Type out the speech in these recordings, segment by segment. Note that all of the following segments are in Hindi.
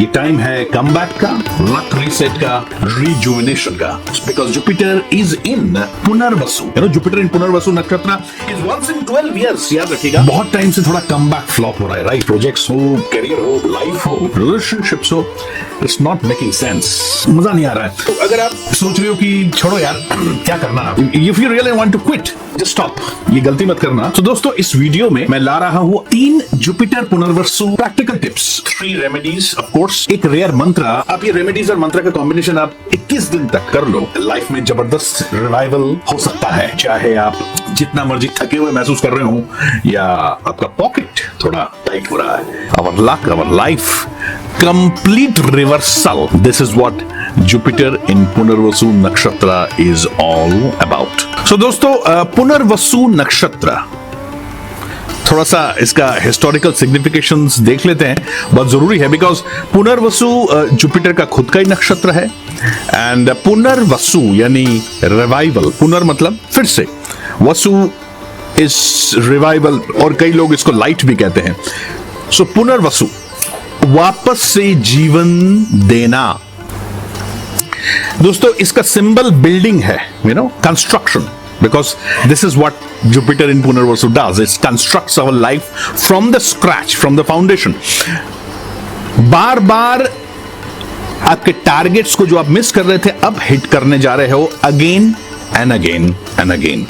ये टाइम है कमबैक का, लक रीसेट का, रिजुविनेशन का, because Jupiter is in Punarvasu. Jupiter in Punarvasu nakshatra is once in 12 years, याद रखिएगा। बहुत टाइम से थोड़ा कमबैक फ्लॉप हो रहा है, राइट? प्रोजेक्ट्स हो, करियर हो, लाइफ हो, रिलेशनशिप्स हो, इट्स नॉट मेकिंग सेंस, मजा नहीं आ रहा है। तो अगर आप सोच रहे हो कि छोड़ो यार क्या करना, if you really want to quit, just stop, ये गलती मत करना। तो दोस्तों, इस वीडियो में मैं ला रहा हूँ 3 Jupiter Punarvasu practical tips, 3 remedies, of course एक रेयर मंत्र। आप ये रेमेडीज और मंत्र का कॉम्बिनेशन आप 21 दिन तक कर लो, लाइफ में जबरदस्त रिवाइवल हो सकता है। चाहे आप जितना मर्जी थके हुए महसूस कर रहे हो या आपका पॉकेट थोड़ा टाइट हो रहा है, our luck, our life, complete reversal. This is what Jupiter in Punarvasu nakshatra is all about. So दोस्तों, पुनर्वसु नक्षत्र, थोड़ा सा इसका हिस्टोरिकल सिग्निफिकेशंस देख लेते हैं, बहुत जरूरी है, बिकॉज पुनर्वसु जुपिटर का खुद का ही नक्षत्र है। एंड पुनर्वसु यानी रिवाइवल, पुनर मतलब फिर से, वसु इज रिवाइवल, और कई लोग इसको लाइट भी कहते हैं। सो पुनर्वसु, वापस से जीवन देना। दोस्तों, इसका सिंबल बिल्डिंग है, construction, because this is what Jupiter in Punarvasu does, it constructs our life from the scratch, from the foundation. बार बार आपके टारगेट्स को जो आप मिस कर रहे थे, अब हिट करने जा रहे हो again and again and again.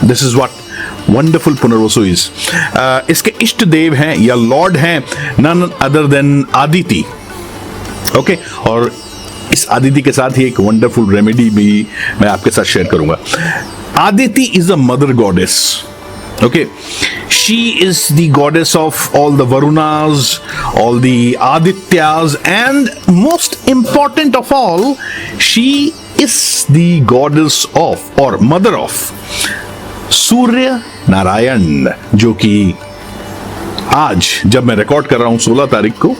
This is what wonderful Punarvasu is. इसके इष्ट देव हैं या लॉर्ड हैं none other than Aditi. Okay, और इस आदिति के साथ ही एक वंडरफुल रेमेडी भी मैं आपके साथ शेयर करूंगा। Aditi is a mother goddess. Okay, she is the goddess of all the Varunas, all the Adityas, and most important of all, she is the goddess of, or mother of, Surya Narayan, जो कि आज जब मैं रिकॉर्ड कर रहा हूं 16 तारीख को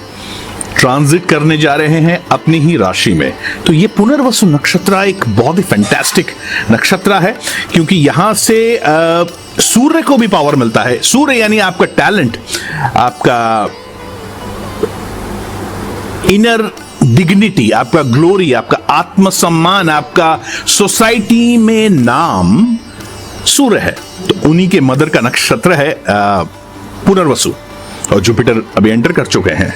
ट्रांजिट करने जा रहे हैं अपनी ही राशि में। तो ये पुनर्वसु नक्षत्र एक बहुत ही फैंटास्टिक नक्षत्र है, क्योंकि यहां से सूर्य को भी पावर मिलता है। सूर्य यानी आपका टैलेंट, आपका इनर डिग्निटी, आपका ग्लोरी, आपका आत्मसम्मान, आपका सोसाइटी में नाम सूर्य है। तो उन्हीं के मदर का नक्षत्र है पुनर्वसु, और जुपिटर अभी एंटर कर चुके हैं।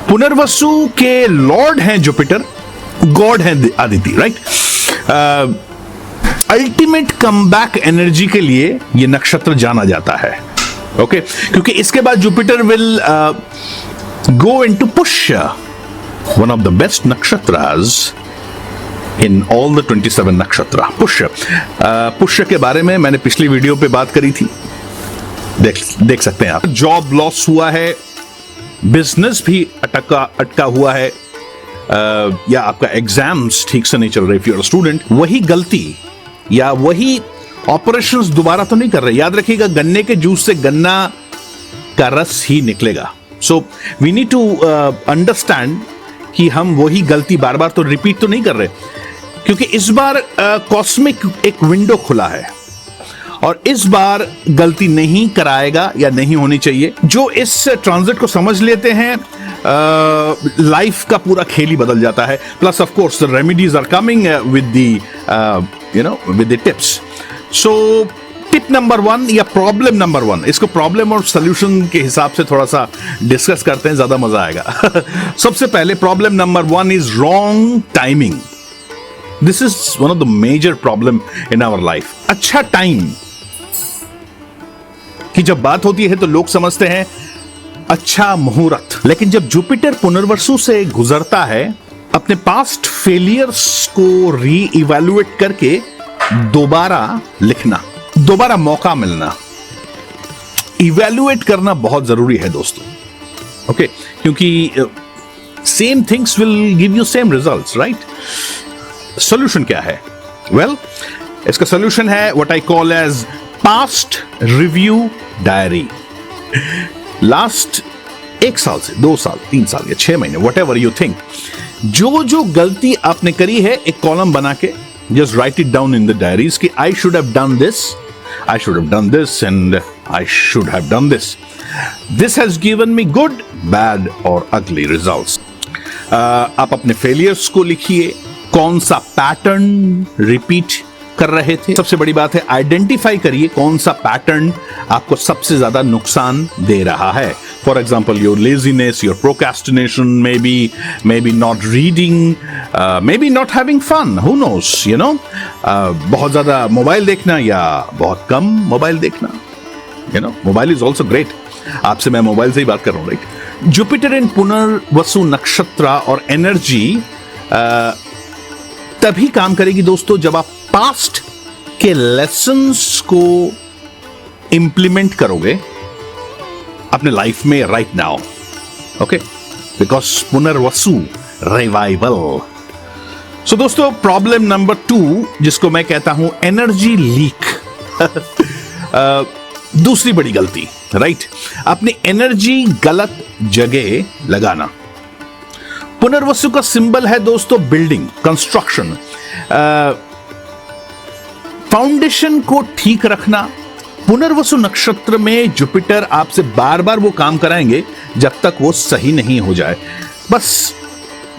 पुनर्वसु के लॉर्ड हैं जुपिटर, गॉड हैं Aditi, right? Ultimate comeback energy के लिए यह नक्षत्र जाना जाता है। ओके, क्योंकि इसके बाद Jupiter will go into Pushya, one of the best nakshatras in all the 27 नक्षत्र। पुष्य के बारे में मैंने पिछली वीडियो पे बात करी थी, देख सकते हैं आप। जॉब लॉस हुआ है, बिजनेस भी अटका हुआ है, या आपका एग्जाम्स ठीक से नहीं चल रहे, इफ यू आर स्टूडेंट, वही गलती या वही ऑपरेशंस दोबारा तो नहीं कर रहे। याद रखिएगा, गन्ने के जूस से गन्ना का रस ही निकलेगा। So we need to understand कि हम वही गलती बार बार तो रिपीट तो नहीं कर रहे, क्योंकि इस बार कॉस्मिक एक विंडो खुला है और इस बार गलती नहीं कराएगा या नहीं होनी चाहिए। जो इस ट्रांजिट को समझ लेते हैं, लाइफ का पूरा खेल ही बदल जाता है। Plus of course the remedies are coming with the tips. So tip number 1 या प्रॉब्लम नंबर 1, इसको प्रॉब्लम और सोल्यूशन के हिसाब से थोड़ा सा डिस्कस करते हैं, ज्यादा मजा आएगा। सबसे पहले problem number 1 is wrong timing. This is one of the major problem in our life. अच्छा टाइम की जब बात होती है तो लोग समझते हैं अच्छा मुहूर्त, लेकिन जब जुपिटर पुनर्वसु से गुजरता है, अपने पास्ट फेलियर्स को री इवैल्यूएट करके दोबारा लिखना, दोबारा मौका मिलना, इवैल्यूएट करना बहुत जरूरी है दोस्तों। ओके, क्योंकि same things will give you same results, right? Solution क्या है? वेल, इसका सॉल्यूशन है what I call as past review diary. Last 1 साल से 2 साल 3 साल या 6 महीने, वट एवर यू थिंक, जो जो गलती आपने करी है एक कॉलम बना के just write it down in the diaries कि I should have done this, I should have done this, and I should have done this. This has given me good, bad, or ugly results. आप अपने फेलियर्स को लिखिए, कौन सा पैटर्न रिपीट कर रहे थे। सबसे बड़ी बात है, आइडेंटिफाई करिए कौन सा पैटर्न आपको सबसे ज्यादा नुकसान दे रहा है। For example, your laziness, your procrastination, maybe not reading, maybe not having fun, who knows, you know, बहुत ज्यादा मोबाइल देखना या बहुत कम मोबाइल देखना। You know, mobile is also great. आपसे मैं मोबाइल से ही बात कर रहा हूं, राइट। जुपिटर इन पुनर्वसु नक्षत्र और एनर्जी तभी काम करेगी दोस्तों जब आप पास्ट के लेसन्स को इंप्लीमेंट करोगे अपने लाइफ में right now, okay, because Punarvasu revival. So दोस्तों, प्रॉब्लम नंबर 2 जिसको मैं कहता हूं एनर्जी लीक दूसरी बड़ी गलती, राइट, अपनी एनर्जी गलत जगह लगाना। पुनर्वसु का सिंबल है दोस्तों बिल्डिंग, कंस्ट्रक्शन, फाउंडेशन को ठीक रखना। पुनर्वसु नक्षत्र में जुपिटर आपसे बार बार वो काम कराएंगे जब तक वो सही नहीं हो जाए। बस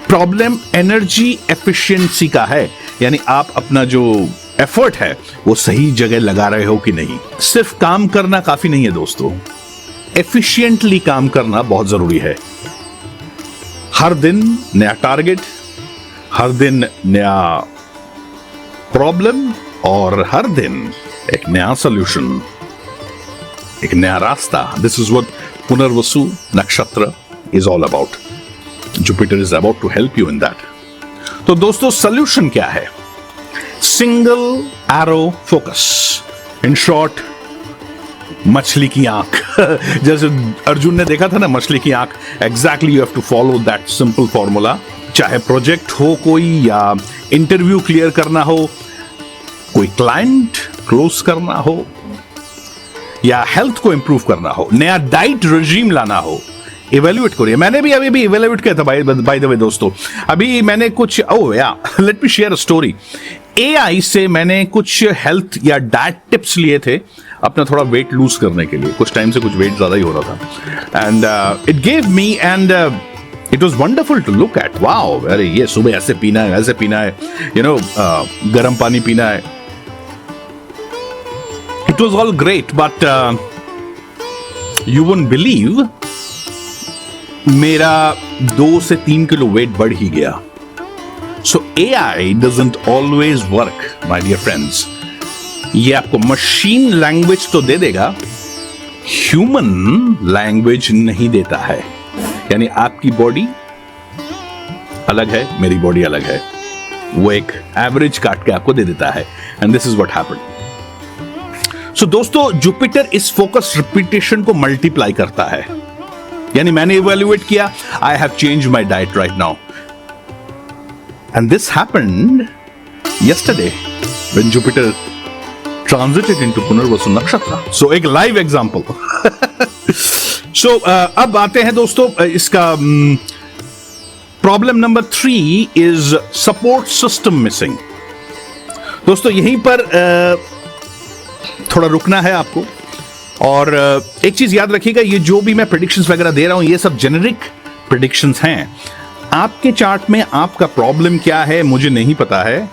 प्रॉब्लम एनर्जी एफिशिएंसी का है, यानी आप अपना जो एफर्ट है वो सही जगह लगा रहे हो कि नहीं। सिर्फ काम करना काफी नहीं है दोस्तों, एफिशिएंटली काम करना बहुत जरूरी है। हर दिन नया टारगेट, हर दिन नया प्रॉब्लम और हर दिन एक नया सॉल्यूशन, एक नया रास्ता। This is what Punarvasu nakshatra is all about. Jupiter is about to help you in that. तो दोस्तों, सॉल्यूशन क्या है? Single arrow focus, in short मछली की आंख। जैसे अर्जुन ने देखा था ना मछली की आंख, exactly you have to follow that simple formula. चाहे प्रोजेक्ट हो कोई, या इंटरव्यू क्लियर करना हो, कोई क्लाइंट क्लोज करना हो, या हेल्थ को इंप्रूव करना हो, नया डाइट रेजिम लाना हो, इवेल्युएट करिए। मैंने भी अभी इवेल्युएट किया था बाय द वे दोस्तों। अभी मैंने कुछ let me share a story. AI से मैंने कुछ हेल्थ या डाइट टिप्स लिए थे अपना थोड़ा वेट लूज करने के लिए। कुछ टाइम से कुछ वेट ज्यादा ही हो रहा था, and it gave me, and it was wonderful to look at. Wow, अरे ये सुबह ऐसे पीना है, वैसे पीना है, यू नो, गर्म पानी पीना है। It was all great, but you won't believe, मेरा 2 से 3 किलो वेट बढ़ ही गया। So AI doesn't always work my dear friends. ये आपको मशीन लैंग्वेज तो दे देगा, ह्यूमन लैंग्वेज नहीं देता है। यानी आपकी बॉडी अलग है, मेरी बॉडी अलग है, वो एक एवरेज काट के आपको दे देता है, and this is what happened. So दोस्तों, जुपिटर इस फोकस रिपीटेशन को मल्टीप्लाई करता है। यानी मैंने इवैल्यूएट किया, I have change my diet right now, and this happened yesterday when Jupiter transited into Punarvasu नक्षत्र। So एक लाइव एग्जाम्पल। So अब आते हैं दोस्तों, इसका problem number 3 is support system missing. दोस्तों यहीं पर थोड़ा रुकना है आपको, और एक चीज याद रखिएगा, ये जो भी मैं प्रेडिक्शंस वगैरह दे रहा हूं ये सब जेनेरिक प्रेडिक्शंस हैं। आपके चार्ट में आपका प्रॉब्लम क्या है मुझे नहीं पता है,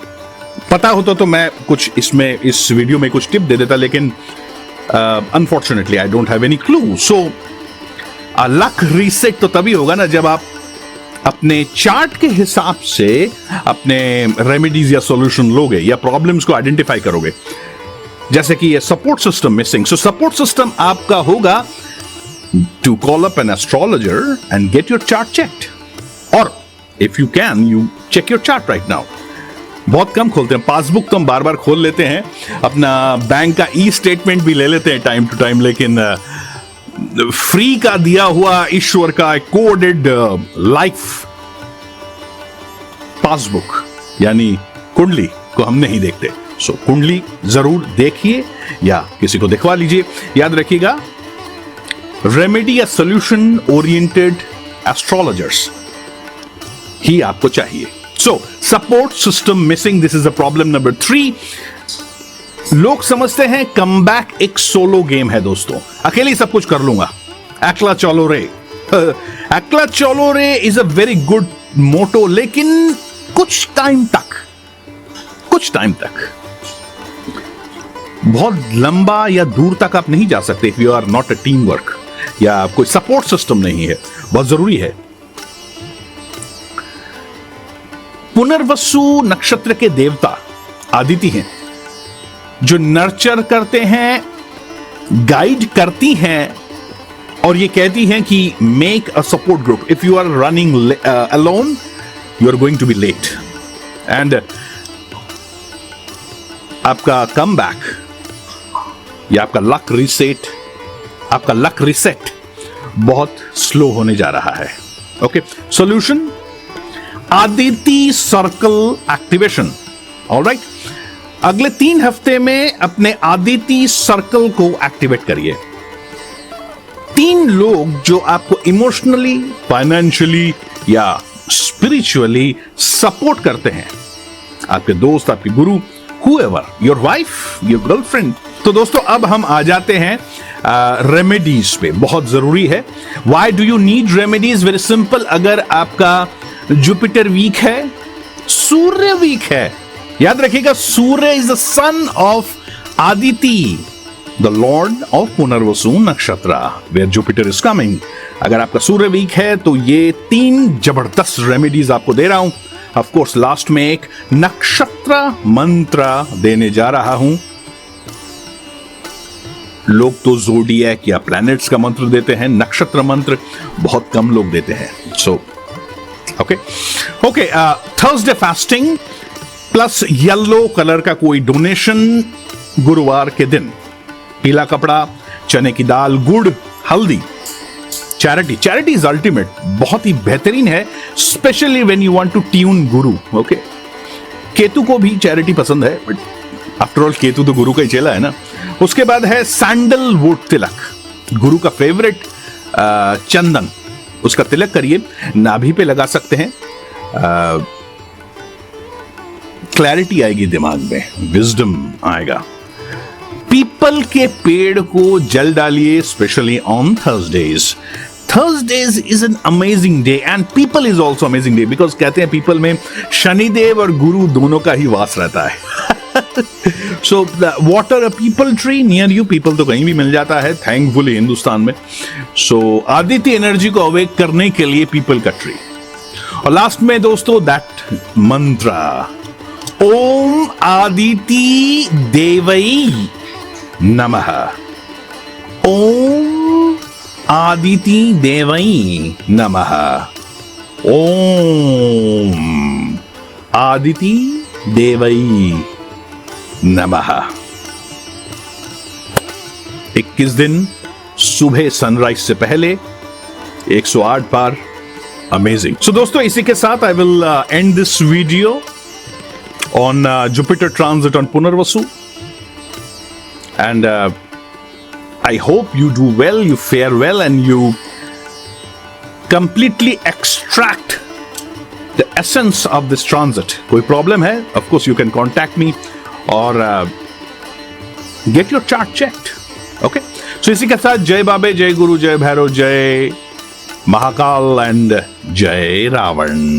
पता होता तो मैं कुछ इसमें इस वीडियो में कुछ टिप दे देता, लेकिन unfortunately I don't have any clue. So luck reset तो तभी होगा ना जब आप अपने चार्ट के हिसाब से अपने रेमेडीज या सॉल्यूशन लोगे या प्रॉब्लम्स को आइडेंटिफाई करोगे, जैसे कि ये support system missing. So support system आपका होगा to call up an astrologer and get your chart checked, और if you can you check your chart right now. बहुत कम खोलते हैं, पासबुक तो हम बार बार खोल लेते हैं, अपना बैंक का ई स्टेटमेंट भी ले लेते हैं टाइम टू टाइम, लेकिन फ्री का दिया हुआ ईश्वर का कोडेड लाइफ पासबुक यानी कुंडली को हम नहीं देखते। सो कुंडली जरूर देखिए या किसी को दिखवा लीजिए। याद रखिएगा, रेमेडी या सोल्यूशन ओरिएंटेड एस्ट्रोलॉजर्स ही आपको चाहिए। So, support system missing, this is a problem number 3. लोग समझते हैं कमबैक एक सोलो गेम है दोस्तों, अकेले सब कुछ कर लूंगा, एकला चलो रे। एकला चलो रे इज अ वेरी गुड मोटो, लेकिन कुछ टाइम तक बहुत लंबा या दूर तक आप नहीं जा सकते if you are not a team work या कोई सपोर्ट सिस्टम नहीं है। बहुत जरूरी है। पुनर्वसु नक्षत्र के देवता आदिति हैं, जो नर्चर करते हैं, गाइड करती हैं, और ये कहती हैं कि make a support group. If you are running alone you are going to be late, and आपका कम बैक या आपका लक रिसेट बहुत स्लो होने जा रहा है। Okay, solution Aditi circle activation. Alright, अगले 3 हफ्ते में अपने आदिति सर्कल को एक्टिवेट करिए। 3 लोग जो आपको इमोशनली, फाइनेंशियली या स्पिरिचुअली सपोर्ट करते हैं, आपके दोस्त, आपके गुरु, whoever, your wife, your girlfriend। तो दोस्तों अब हम आ जाते हैं रेमेडीज पे। बहुत जरूरी है। Why do you need remedies? Very simple। अगर आपका जुपिटर वीक है, सूर्य वीक है, याद रखिएगा Surya is the son of Aditi, the lord of Punarvasu nakshatra, where Jupiter is coming. अगर आपका सूर्य वीक है तो ये 3 जबरदस्त रेमेडीज आपको दे रहा हूं। ऑफ कोर्स लास्ट में एक नक्षत्र मंत्र देने जा रहा हूं। लोग तो ज़ोडिएक या प्लैनेट्स का मंत्र देते हैं, नक्षत्र मंत्र बहुत कम लोग देते हैं। So okay, Thursday fasting plus yellow colour का कोई डोनेशन गुरुवार के दिन, पीला कपड़ा, चने की दाल, गुड़, हल्दी, चैरिटी इज अल्टीमेट, बहुत ही बेहतरीन है, specially when you want to tune Guru. Okay, Ketu को भी चैरिटी पसंद है, बट आफ्टर ऑल केतु तो गुरु का ही चेला है ना। उसके बाद है सैंडलवुड तिलक, गुरु का फेवरेट चंदन, उसका तिलक करिए, नाभि पे लगा सकते हैं। क्लैरिटी आएगी दिमाग में, विजडम आएगा। पीपल के पेड़ को जल डालिए, specially on Thursdays. Thursdays is an amazing day and people is also amazing day because कहते हैं पीपल में शनिदेव और गुरु दोनों का ही वास रहता है। So water a people tree near you, people तो कहीं भी मिल जाता है thankfully हिंदुस्तान में। So आदित्य एनर्जी को अवेक करने के लिए पीपल का ट्री। और लास्ट में दोस्तों दैट मंत्र, ओम आदिति देवई नमः, ओम आदिति देवई नमः, ओम आदिति देवई नमः। 21 दिन सुबह सनराइज से पहले 108 बार। अमेजिंग। सो दोस्तों इसी के साथ I will and this video on Jupiter transit on Punarvasu, and I hope you do well, you fare well, and you completely extract the essence of this transit. कोई problem है, of course you can contact me or get your chart checked. Okay? So इसी के साथ जय बाबे, जय गुरु, जय भैरव, जय महाकाल and जय रावण।